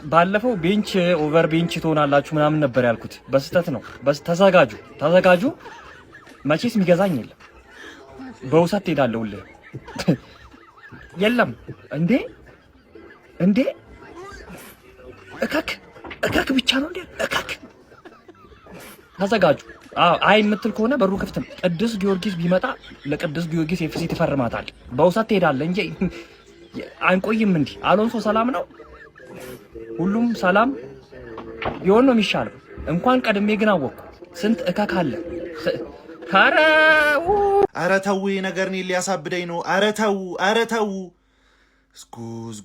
ባለፈው ቤንች ኦቨር ቤንች ትሆናላችሁ ምናምን ነበር ያልኩት። በስተት ነው። ተዘጋጁ። መቼስ የሚገዛኝ የለም። በውሰት ትሄዳለሁልህ። የለም እንዴ እከክ ብቻ ነው እንዴ? እከክ ተዘጋጁ። አይ የምትል ከሆነ በሩ ክፍት ነው። ቅዱስ ጊዮርጊስ ቢመጣ ለቅዱስ ጊዮርጊስ ኤፍሲ ትፈርማታል። በውሰት ትሄዳለህ እንጂ አንቆይም። እንዴ አሎንሶ ሰላም ነው? ሁሉም ሰላም ቢሆን ነው የሚሻለው። እንኳን ቀድሜ ግን አወቅኩ ስንት እከክ አለ። ኧረ ተው ነገር እኔን ሊያሳብደኝ ነው። ኧረ ተው ጉዝ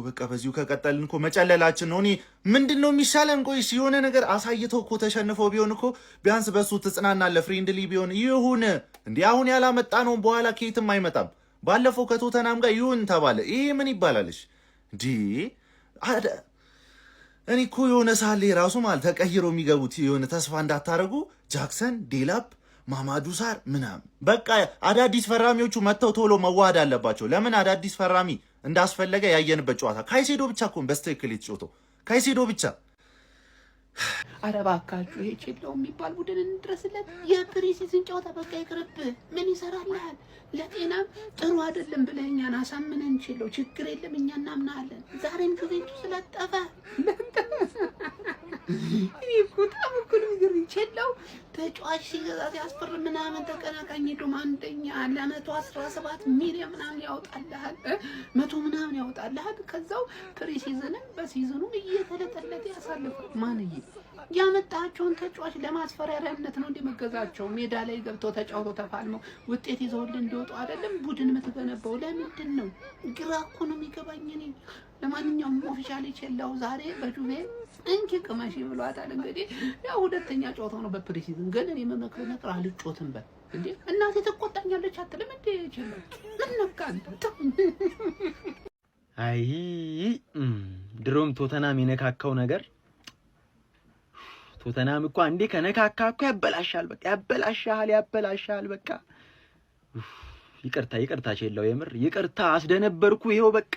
በቃ በዚሁ ከቀጠልን እኮ መጨለላችን ነው። እኔ ምንድን ነው የሚሻለን? ቆይ የሆነ ነገር አሳይተው እኮ ተሸንፈው ቢሆን እኮ ቢያንስ በሱ ትጽናናለህ። ፍሬንድሊ ቢሆን ይሁን እንዴ። አሁን ያላመጣ ነው በኋላ ከየትም አይመጣም። ባለፈው ከቶተናም ጋር ይሁን ተባለ። ይሄ ምን ይባላልሽ እንዴ? እኔ እኮ የሆነ ሳሌ ራሱ ማለት ተቀይረው የሚገቡት የሆነ ተስፋ እንዳታረጉ ጃክሰን ዴላፕ ማማዱ ሳር ምናምን በቃ አዳዲስ ፈራሚዎቹ መጥተው ቶሎ መዋሃድ አለባቸው። ለምን አዳዲስ ፈራሚ እንዳስፈለገ ያየንበት ጨዋታ ካይሴዶ ብቻ እኮ በስትክክል የተጫወተው ካይሴዶ ብቻ። ኧረ እባካችሁ ይሄ ቼላው የሚባል ቡድን እንድረስለት። የፕሪሲዝን ጨዋታ በቃ ይቅርብ። ምን ይሰራልሃል? ለጤናም ጥሩ አይደለም ብለህ እኛን አሳምነን ቼላው ችግር የለም እኛ እናምናለን። ዛሬም ጁቬንቱስ ስለጠፈ እኔ በጣም እኮ ነው የሚገርመኝ። ቼላው ተጫዋች ሲገዛ ሲያስፈርም ምናምን ተቀናቃኝ ሄዶም አንደኛ ለ117 ሚሊዮን ምናምን ያወጣልሃል፣ 100 ምናምን ያወጣልሃል። ከዛው ፕሪሲዝንም በሲዝኑም እየተለጠለጠ ያሳልፋል። ማንዬ ያመጣቸውን ተጫዋች ለማስፈራሪያነት ነው እንደመገዛቸው። ሜዳ ላይ ገብተው ተጫውተው ተፋልመው ውጤት ይዘውልን እንዲወጡ አይደለም ቡድን የምትገነባው። ለምንድን ነው? ግራ እኮ ነው የሚገባኝ እኔ። ለማንኛውም ኦፊሻሊ ቼላው ዛሬ በጁቬ እንኪ ቅመሽ ብሏታል። እንግዲህ ያው ሁለተኛ ጨዋታው ነው በፕሪሲዝን። ግን እኔ የምመክረው ነገር አልጮትም በል እንዴ። እናቴ ትቆጣኛለች አትልም እንዴ? ቼላው ምን ነካ አንተ? አይ ድሮም ቶተናም የነካካው ነገር ቶተናም እኮ አንዴ ከነካካ እኮ ያበላሻል። በቃ ያበላሻል። በቃ ይቅርታ ቼላው፣ የምር ይቅርታ አስደነበርኩ። ይሄው በቃ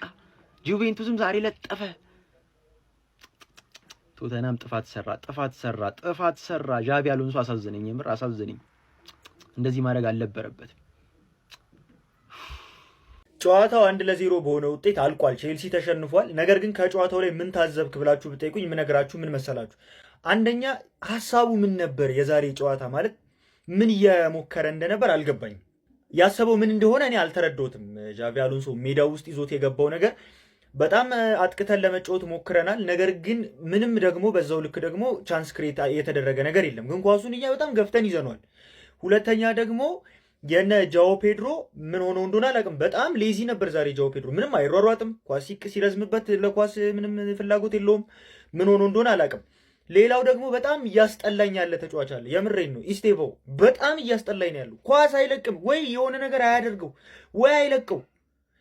ጁቬንቱስም ዛሬ ለጠፈ። ቶተናም ጥፋት ሰራ። ዣቪ አሎንሶ አሳዘነኝ፣ የምር አሳዘነኝ። እንደዚህ ማድረግ አልነበረበትም። ጨዋታው 1-0 በሆነ ውጤት አልቋል። ቼልሲ ተሸንፏል። ነገር ግን ከጨዋታው ላይ ምን ታዘብክ ብላችሁ ብትጠይቁኝ የምነግራችሁ ምን መሰላችሁ? አንደኛ ሐሳቡ ምን ነበር? የዛሬ ጨዋታ ማለት ምን እየሞከረ እንደነበር አልገባኝም። ያሰበው ምን እንደሆነ እኔ አልተረዳሁትም። ዣቪ አሎንሶ ሜዳው ውስጥ ይዞት የገባው ነገር በጣም አጥቅተን ለመጫወት ሞክረናል። ነገር ግን ምንም ደግሞ በዛው ልክ ደግሞ ቻንስ ክሬት የተደረገ ነገር የለም። ግን ኳሱን እኛ በጣም ገፍተን ይዘኗል። ሁለተኛ ደግሞ የነ ጃኦ ፔድሮ ምን ሆኖ እንደሆነ አላውቅም። በጣም ሌዚ ነበር ዛሬ ጃኦ ፔድሮ። ምንም አይሯሯጥም። ኳስ ሲረዝምበት ለኳስ ምንም ፍላጎት የለውም። ምን ሆኖ እንደሆነ አላውቅም። ሌላው ደግሞ በጣም እያስጠላኝ ያለ ተጫዋች አለ። የምሬን ነው። ኢስቴቮ በጣም እያስጠላኝ ነው ያለው። ኳስ አይለቅም ወይ የሆነ ነገር አያደርገው ወይ አይለቀው።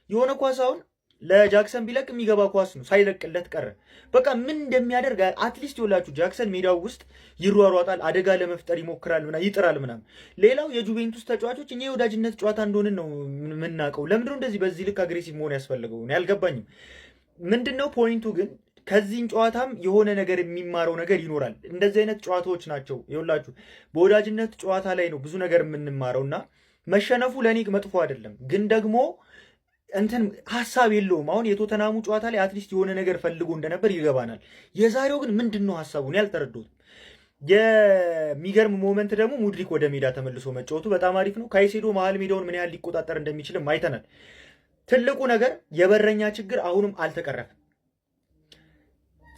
የሆነ ኳስ አሁን ለጃክሰን ቢለቅ የሚገባ ኳስ ነው፣ ሳይለቅለት ቀረ። በቃ ምን እንደሚያደርግ አትሊስት ይወላችሁ። ጃክሰን ሜዳው ውስጥ ይሯሯጣል፣ አደጋ ለመፍጠር ይሞክራል፣ ይጥራል ምናምን። ሌላው የጁቬንቱስ ተጫዋቾች እኛ የወዳጅነት ጨዋታ እንደሆነ ነው የምናውቀው። ለምንድነው እንደዚህ በዚህ ልክ አግሬሲቭ መሆን ያስፈልገው? እኔ አልገባኝም። ምንድነው ፖይንቱ ግን? ከዚህን ጨዋታም የሆነ ነገር የሚማረው ነገር ይኖራል። እንደዚህ አይነት ጨዋታዎች ናቸው ይወላችሁ። በወዳጅነት ጨዋታ ላይ ነው ብዙ ነገር የምንማረውና መሸነፉ ለኔ መጥፎ አይደለም፣ ግን ደግሞ እንትን ሐሳብ የለውም። አሁን የቶተናሙ ጨዋታ ላይ አትሊስት የሆነ ነገር ፈልጎ እንደነበር ይገባናል። የዛሬው ግን ምንድነው ሐሳቡን ያልተረዳሁት። የሚገርም ሞመንት ደግሞ ሙድሪክ ወደ ሜዳ ተመልሶ መጫወቱ በጣም አሪፍ ነው። ካይሴዶ መሀል ሜዳውን ምን ያህል ሊቆጣጠር እንደሚችልም አይተናል። ትልቁ ነገር የበረኛ ችግር አሁንም አልተቀረፈም።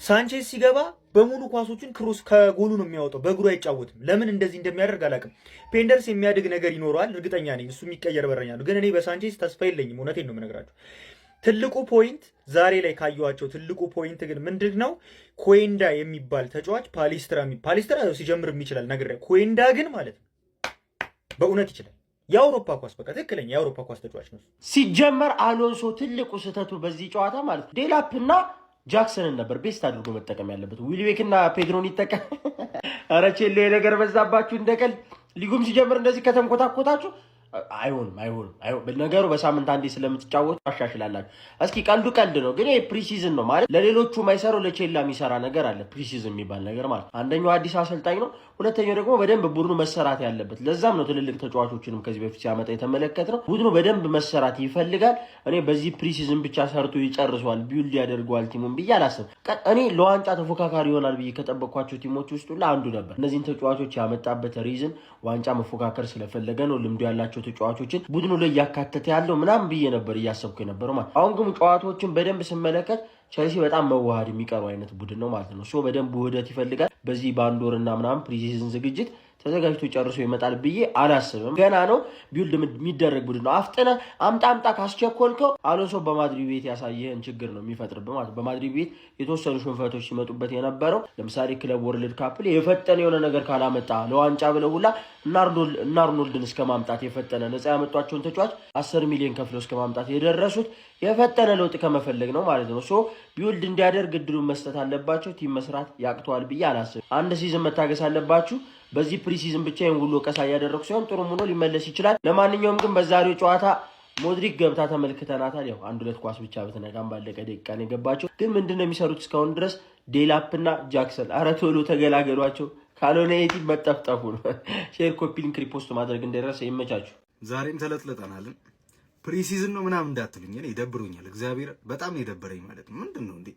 ሳንቼዝ ሲገባ በሙሉ ኳሶችን ክሮስ ከጎሉ ነው የሚያወጣው፣ በእግሩ አይጫወትም። ለምን እንደዚህ እንደሚያደርግ አላውቅም። ፔንደርስ የሚያድግ ነገር ይኖረዋል እርግጠኛ ነኝ። እሱ የሚቀየር በረኛ ነው። ግን እኔ በሳንቼዝ ተስፋ የለኝም። እውነቴን ነው የምነግራችሁ። ትልቁ ፖይንት ዛሬ ላይ ካየኋቸው ትልቁ ፖይንት ግን ምንድን ነው? ኮዌንዳ የሚባል ተጫዋች ፓሊስትራ ሲጀምር ይችላል ነገር ኮዌንዳ ግን ማለት ነው በእውነት ይችላል። የአውሮፓ ኳስ በቃ ትክክለኛ የአውሮፓ ኳስ ተጫዋች ነው። ሲጀመር አሎንሶ ትልቁ ስህተቱ በዚህ ጨዋታ ማለት ነው ዴላፕና ጃክሰንን ነበር ቤስት አድርጎ መጠቀም ያለበት። ዊልቤክና ፔድሮን ይጠቀም። ኧረ ቼሌ ነገር በዛባችሁ እንደቀል። ሊጉም ሲጀምር እንደዚህ ከተንኮታኮታችሁ አይሆንም። ነገሩ በሳምንት አንዴ ስለምትጫወቱ አሻሽላላችሁ። እስኪ ቀልድ ነው፣ ግን ይሄ ፕሪሲዝን ነው ማለት ለሌሎቹ ማይሰራው ለቼላ የሚሰራ ነገር አለ። ፕሪሲዝን የሚባል ነገር ማለት አንደኛው አዲስ አሰልጣኝ ነው፣ ሁለተኛው ደግሞ በደንብ ቡድኑ መሰራት ያለበት። ለዛም ነው ትልልቅ ተጫዋቾችንም ከዚህ በፊት ሲያመጣ የተመለከትነው። ቡድኑ በደንብ መሰራት ይፈልጋል። እኔ በዚህ ፕሪሲዝን ብቻ ሰርቶ ይጨርሷል፣ ቢውልድ ያደርገዋል ቲሙን ብዬ አላስብም። እኔ ለዋንጫ ተፎካካሪ ይሆናል ብዬ ከጠበቅኳቸው ቲሞች ውስጥ ሁላ አንዱ ነበር። እነዚህን ተጫዋቾች ያመጣበት ሪዝን ዋንጫ መፎካከር ስለፈለገ ነው። ልምዱ ያላቸው ተጫዋቾችን ቡድኑ ላይ እያካተተ ያለው ምናምን ብዬ ነበር እያሰብኩ የነበረው ማለት። አሁን ግን ጨዋታዎችን በደንብ ስመለከት ቸልሲ በጣም መዋሃድ የሚቀሩ አይነት ቡድን ነው ማለት ነው። ሶ በደንብ ውህደት ይፈልጋል። በዚህ በአንድ ወርና ምናምን ፕሪሲዝን ዝግጅት ተዘጋጅቶ ጨርሶ ይመጣል ብዬ አላስብም። ገና ነው፣ ቢውልድ የሚደረግ ቡድን ነው። አፍጥነ አምጣ ካስቸኮልከው አሎንሶ በማድሪድ ቤት ያሳየህን ችግር ነው የሚፈጥርብህ ማለት። በማድሪድ ቤት የተወሰኑ ሽንፈቶች ሲመጡበት የነበረው ለምሳሌ ክለብ ወርልድ ካፕ ላይ የፈጠነ የሆነ ነገር ካላመጣ ለዋንጫ ብለው ሁላ እና አርኖልድን እስከ ማምጣት የፈጠነ ነፃ ያመጧቸውን ተጫዋች 10 ሚሊዮን ከፍለው እስከ ማምጣት የደረሱት የፈጠነ ለውጥ ከመፈለግ ነው ማለት ነው። ሶ ቢውልድ እንዲያደርግ እድሉን መስጠት አለባቸው። ቲም መስራት ያቅተዋል ብዬ አላስብም። አንድ ሲዝን መታገስ አለባችሁ። በዚህ ፕሪሲዝን ብቻ ይሄን ሁሉ ቀሳ እያደረኩ ሲሆን ጥሩ ሆኖ ሊመለስ ይችላል። ለማንኛውም ግን በዛሬው ጨዋታ ሞድሪክ ገብታ ተመልክተናታል። ያው 1-2 ኳስ ብቻ በተነጋም ባለቀ ደቂቃ ነው የገባቸው። ግን ምንድነው የሚሰሩት እስካሁን ድረስ ዴላፕና ጃክሰን? አረ ቶሎ ተገላገሏቸው፣ ካልሆነ የቲ መጠፍጠፉ ነው። ሼር፣ ኮፒ ሊንክ፣ ሪፖስት ማድረግ እንደደረሰ ይመቻችሁ። ዛሬም ተለጥለጠናል። ፕሪሲዝን ነው ምናምን እንዳትሉኝ፣ እኔ ይደብሩኛል። እግዚአብሔር በጣም ነው የደበረኝ ማለት ነው። ምንድነው እንዴ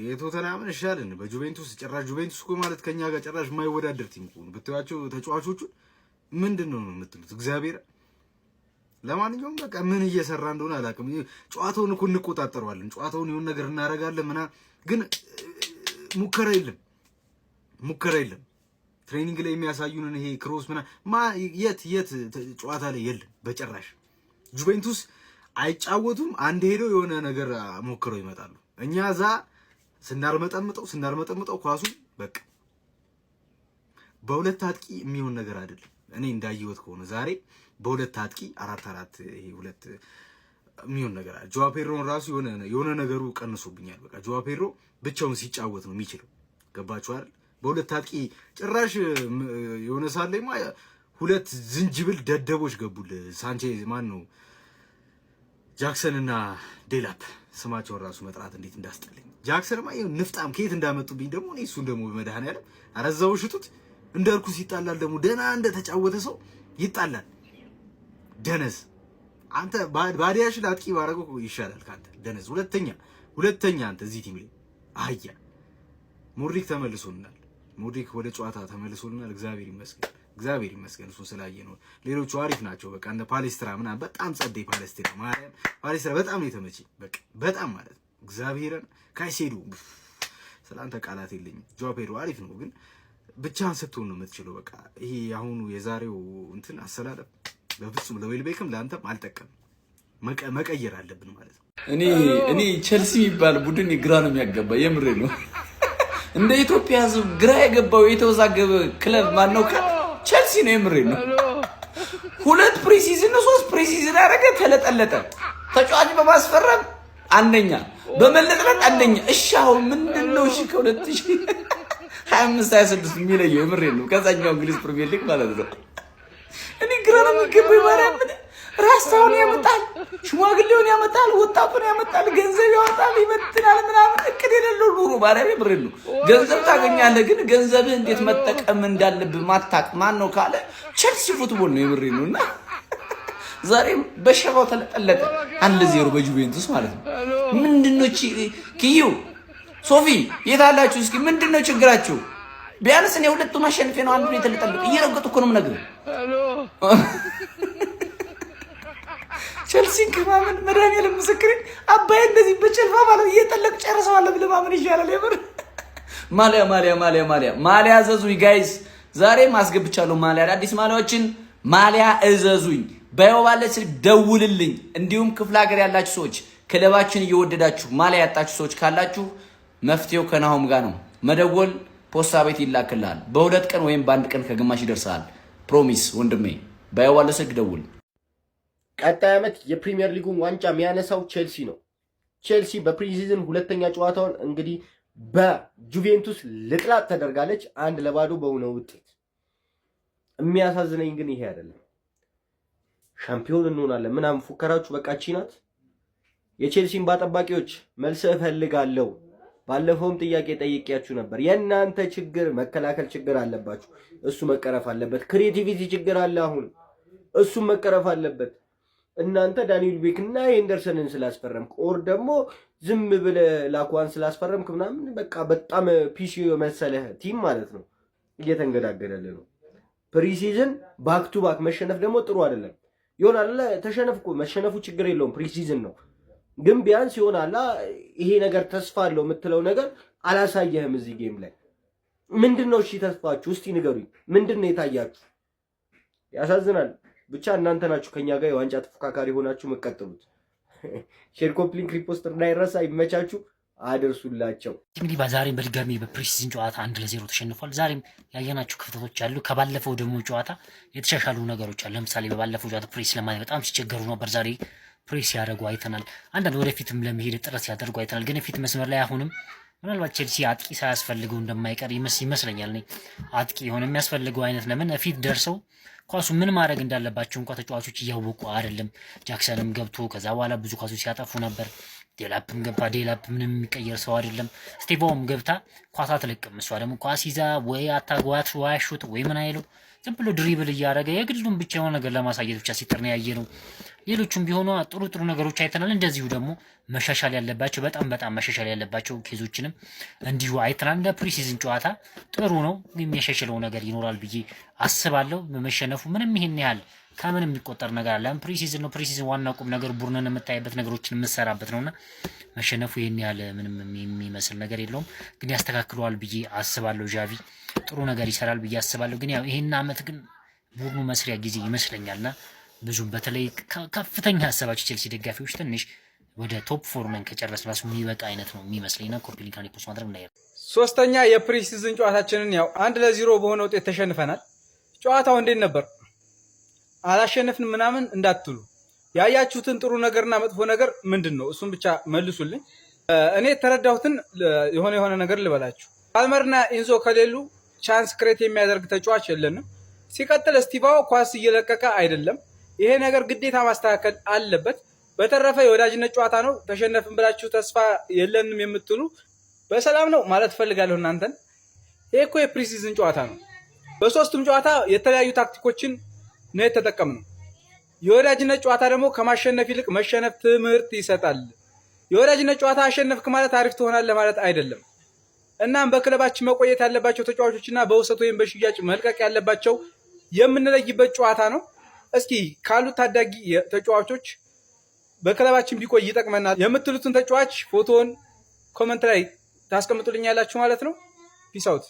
የቶተናምን ይሻልን በጁቬንቱስ ጭራሽ ጁቬንቱስ እኮ ማለት ከኛ ጋር ጭራሽ የማይወዳደር ቲም እኮ ነው ብትዋቸው ተጫዋቾቹ ምንድነው ነው የምትሉት? እግዚአብሔር ለማንኛውም በቃ ምን እየሰራ እንደሆነ አላውቅም። ጨዋታውን እኮ እንቆጣጠረዋለን፣ ጨዋታውን የሆነ ነገር እናደርጋለን ምናምን፣ ግን ሙከራ የለም። ትሬኒንግ ላይ የሚያሳዩንን ይሄ ክሮስ ምናምን የት ጨዋታ ላይ የለም በጭራሽ። ጁቬንቱስ አይጫወቱም፣ አንድ ሄደው የሆነ ነገር ሞክረው ይመጣሉ። እኛ እዛ ስናርመጠምጠው ኳሱ በቃ በሁለት አጥቂ የሚሆን ነገር አይደለም። እኔ እንዳየሁት ከሆነ ዛሬ በሁለት አጥቂ 4-4 ይሄ ሁለት የሚሆን ነገር አለ። ጆዋ ፔድሮን ራሱ የሆነ ነገሩ ቀንሶብኛል። በቃ ጆዋ ፔድሮ ብቻውን ሲጫወት ነው የሚችለው። ገባችሁ አይደል? በሁለት አጥቂ ጭራሽ የሆነ ሳለማ ሁለት ዝንጅብል ደደቦች ገቡል። ሳንቼዝ ማን ነው ጃክሰን እና ዴላፕ ስማቸውን ራሱ መጥራት እንዴት እንዳስጠለኝ። ጃክሰን ማየው ንፍጣም ከየት እንዳመጡብኝ ደግሞ እኔ እሱን ደግሞ በመድኃኒዓለም አረዛው ሽቱት እንደ እርኩስ ይጣላል። ደግሞ ደህና እንደ ተጫወተ ሰው ይጣላል። ደነዝ አንተ ባዲያሽ ላጥቂ ባረገው ይሻላል ካንተ ደነዝ። ሁለተኛ አንተ እዚህ ቲም ላይ አህያ። ሞድሪክ ተመልሶልናል። ሞድሪክ ወደ ጨዋታ ተመልሶልናል። እግዚአብሔር ይመስገን እሱን ስላየ ነው። ሌሎቹ አሪፍ ናቸው። በቃ እንደ ፓሌስትራ ምናምን በጣም ጸደይ ፓሌስትራ ማርያም ፓሌስትራ በጣም ነው የተመቸኝ። በቃ በጣም ማለት ነው። እግዚአብሔርን ካይሴዱ ስላንተ ቃላት የለኝም። ጆዋ ፔድሮ አሪፍ ነው፣ ግን ብቻህን ስትሆን ነው የምትችለው። በቃ ይሄ አሁኑ የዛሬው እንትን አሰላለፍ በፍጹም ለዌልቤክም ለአንተም አልጠቀም። መቀየር አለብን ማለት ነው። እኔ ቸልሲ የሚባል ቡድን ግራ ነው የሚያገባ። የምሬ ነው። እንደ ኢትዮጵያ ሕዝብ ግራ የገባው የተወዛገበ ክለብ ማን ነው? ቸልሲ ነው። የምሬ ነው። 2 ፕሪሲዝን 3 ፕሪሲዝን አደረገ፣ ተለጠለጠ። ተጫዋች በማስፈረም አንደኛ፣ በመለጥለጥ አንደኛ። እሺ አሁን ምንድነው? እሺ ከ2025-26 የሚለየው የምሬ ነው ከዛኛው እንግሊዝ ፕሪሚየር ሊግ ማለት ነው። እኔ ግራ ነው የሚገባው። ማርያም ራስታውን ያመጣል፣ ሽማግሌውን ያመጣል፣ ወጣቱን ያመጣል፣ ገንዘብ ያወጣል፣ ይበትናል ምናምን። እቅድ የሌለው ኑሮ ማርያም የምሬ ነው። ገንዘብ ታገኛለህ፣ ግን ገንዘብህ እንዴት መጠቀም እንዳለብህ ማታቅ ማን ነው ካለ ቸልሲ ፉትቦል ነው። የምሬ ነው። እና ዛሬም በሸባው ተለጠለጠ 1-0 በጁቬንቱስ ማለት ነው። ምንድነው ኪዩ ሶፊ የት አላችሁ? እስኪ ምንድነው ችግራችሁ? ቢያንስ እኔ ሁለቱን አሸንፌ ነው አንዱን የተለጠለጠ እየረገጡ እኮ ነው የምነግርህ። ቸልሲን ከማመን መድኃኒዓለም ምስክሬ አባዬ እንደዚህ በጨልፋ ማለት እየጠለቅ ጨርሰዋለሁ ብለህ ማመን ይሻላል። የምር ማሊያ እዘዙኝ ጋይስ፣ ዛሬ ማስገብቻለሁ ማሊያ፣ አዲስ ማሊያዎችን ማሊያ እዘዙኝ። ባለ ስልክ ደውልልኝ። እንዲሁም ክፍለ ሀገር ያላችሁ ሰዎች ክለባችን እየወደዳችሁ ማሊያ ያጣችሁ ሰዎች ካላችሁ መፍትሄው ከናሆም ጋር ነው። መደወል፣ ፖስታ ቤት ይላክልሃል። በ2 ቀን ወይም በ1 ቀን ከግማሽ ይደርሳል። ፕሮሚስ ወንድሜ። ባለ ስልክ ደውል። ቀጣይ ዓመት የፕሪሚየር ሊጉን ዋንጫ የሚያነሳው ቼልሲ ነው። ቼልሲ በፕሪሲዝን ሁለተኛ ጨዋታውን እንግዲህ በጁቬንቱስ ልጥላት ተደርጋለች 1-0 በሆነ ውጤት። የሚያሳዝነኝ ግን ይሄ አይደለም። ሻምፒዮን እንሆናለን ምናምን ፉከራችሁ በቃ እቺ ናት። የቼልሲን ባጠባቂዎች መልስ እፈልጋለሁ። ባለፈውም ጥያቄ ጠይቄያችሁ ነበር። የእናንተ ችግር መከላከል ችግር አለባችሁ፣ እሱ መቀረፍ አለበት። ክሬቲቪቲ ችግር አለ አሁን፣ እሱም መቀረፍ አለበት። እናንተ ዳንኤል ቤክና ሄንደርሰንን ስላስፈረምክ ኦር ደግሞ ዝም ብለህ ላኳን ስላስፈረምክ ምናምን በቃ በጣም ፒሲ መሰለህ ቲም ማለት ነው እየተንገዳገደልህ ነው። ፕሪሲዝን ባክ ቱ ባክ መሸነፍ ደግሞ ጥሩ አይደለም። ይሆናል ተሸነፍኩ፣ መሸነፉ ችግር የለውም ፕሪሲዝን ነው። ግን ቢያንስ ይሆናል ይሄ ነገር ተስፋ አለው የምትለው ነገር አላሳየህም እዚህ ጌም ላይ። ምንድነው እሺ ተስፋችሁ? እስቲ ንገሩኝ፣ ምንድነው የታያችሁ? ያሳዝናል። ብቻ እናንተ ናችሁ ከኛ ጋር የዋንጫ ተፎካካሪ ሆናችሁ መቀጥሉት። ሼር ኮፕሊንክ ሪፖስት እንዳይረሳ። ይመቻችሁ፣ አድርሱላቸው። እንግዲህ በዛሬም በድጋሚ በፕሪሲዝን ጨዋታ 1-0 ተሸንፏል። ዛሬም ያየናቸው ክፍተቶች አሉ። ከባለፈው ደግሞ ጨዋታ የተሻሻሉ ነገሮች አሉ። ለምሳሌ በባለፈው ጨዋታ ፕሬስ ለማለት በጣም ሲቸገሩ ነበር። ዛሬ ፕሬስ ያደርጉ አይተናል። አንዳንድ ወደፊትም ለመሄድ ጥረት ሲያደርጉ አይተናል። ግን የፊት መስመር ላይ አሁንም ምናልባት ቼልሲ አጥቂ ሳያስፈልገው እንደማይቀር ይመስለኛል። አጥቂ የሆነ የሚያስፈልገው አይነት ለምን ፊት ደርሰው ኳሱ ምን ማድረግ እንዳለባቸው እንኳ ተጫዋቾች እያወቁ አይደለም። ጃክሰንም ገብቶ ከዛ በኋላ ብዙ ኳሶች ሲያጠፉ ነበር። ዴላፕም ገባ። ዴላፕ ምንም የሚቀየር ሰው አይደለም። ስቴቫውም ገብታ ኳስ አትለቅም። እሷ ደግሞ ኳስ ይዛ ወይ አታጓት ወይ አሹት ወይ ምን አይለው ዝም ብሎ ድሪብል እያደረገ የግሉን ብቻ የሆነ ነገር ለማሳየት ብቻ ሲጥር ነው ያየነው። ሌሎቹም ቢሆኑ ጥሩ ነገሮች አይተናል። እንደዚሁ ደግሞ መሻሻል ያለባቸው በጣም መሻሻል ያለባቸው ኬዞችንም እንዲሁ አይተናል። እንደ ፕሪሲዝን ጨዋታ ጥሩ ነው፣ የሚያሻሽለው ነገር ይኖራል ብዬ አስባለሁ። መሸነፉ ምንም ይሄን ያህል ከምንም የሚቆጠር ነገር አለ። ፕሪሲዝን ነው። ፕሪሲዝን ዋና ቁም ነገር ቡድንን የምታይበት ነገሮችን የምትሰራበት ነውና መሸነፉ ይሄን ያህል ምንም የሚመስል ነገር የለውም። ግን ያስተካክለዋል ብዬ አስባለሁ። ዣቪ ጥሩ ነገር ይሰራል ብዬ አስባለሁ። ግን ያው ይሄን አመት ግን ቡድኑ መስሪያ ጊዜ ይመስለኛልና ብዙም በተለይ ከፍተኛ ሀሳባቸው ቼልሲ ደጋፊዎች ትንሽ ወደ ቶፕ 4 ነን ከጨረስ ራሱ የሚበቃ አይነት ነው የሚመስለኝና ኮፒሊካን ሪፖርት ማድረግ እንዳይረሳ። ሶስተኛ የፕሪሲዝን ጨዋታችንን ያው 1-0 በሆነ ውጤት ተሸንፈናል። ጨዋታው እንዴት ነበር? አላሸነፍን ምናምን እንዳትሉ፣ ያያችሁትን ጥሩ ነገርና መጥፎ ነገር ምንድን ነው? እሱን ብቻ መልሱልኝ። እኔ የተረዳሁትን የሆነ ነገር ልበላችሁ። ፓልመርና ኢንዞ ከሌሉ ቻንስ ክሬት የሚያደርግ ተጫዋች የለንም። ሲቀጥል ስቲቫው ኳስ እየለቀቀ አይደለም። ይሄ ነገር ግዴታ ማስተካከል አለበት። በተረፈ የወዳጅነት ጨዋታ ነው። ተሸነፍን ብላችሁ ተስፋ የለንም የምትሉ በሰላም ነው ማለት ፈልጋለሁ እናንተን። ይሄ እኮ የፕሪሲዝን ጨዋታ ነው። በሶስቱም ጨዋታ የተለያዩ ታክቲኮችን ነው የተጠቀምነው። የወዳጅነት ጨዋታ ደግሞ ከማሸነፍ ይልቅ መሸነፍ ትምህርት ይሰጣል። የወዳጅነት ጨዋታ አሸነፍክ ማለት አሪፍ ትሆናለህ ማለት አይደለም። እናም በክለባችን መቆየት ያለባቸው ተጫዋቾችና በውሰት ወይም በሽያጭ መልቀቅ ያለባቸው የምንለይበት ጨዋታ ነው። እስኪ ካሉት ታዳጊ ተጫዋቾች በክለባችን ቢቆይ ይጠቅመናል የምትሉትን ተጫዋች ፎቶውን ኮመንት ላይ ታስቀምጡልኛላችሁ ማለት ነው። ፒስ አውት።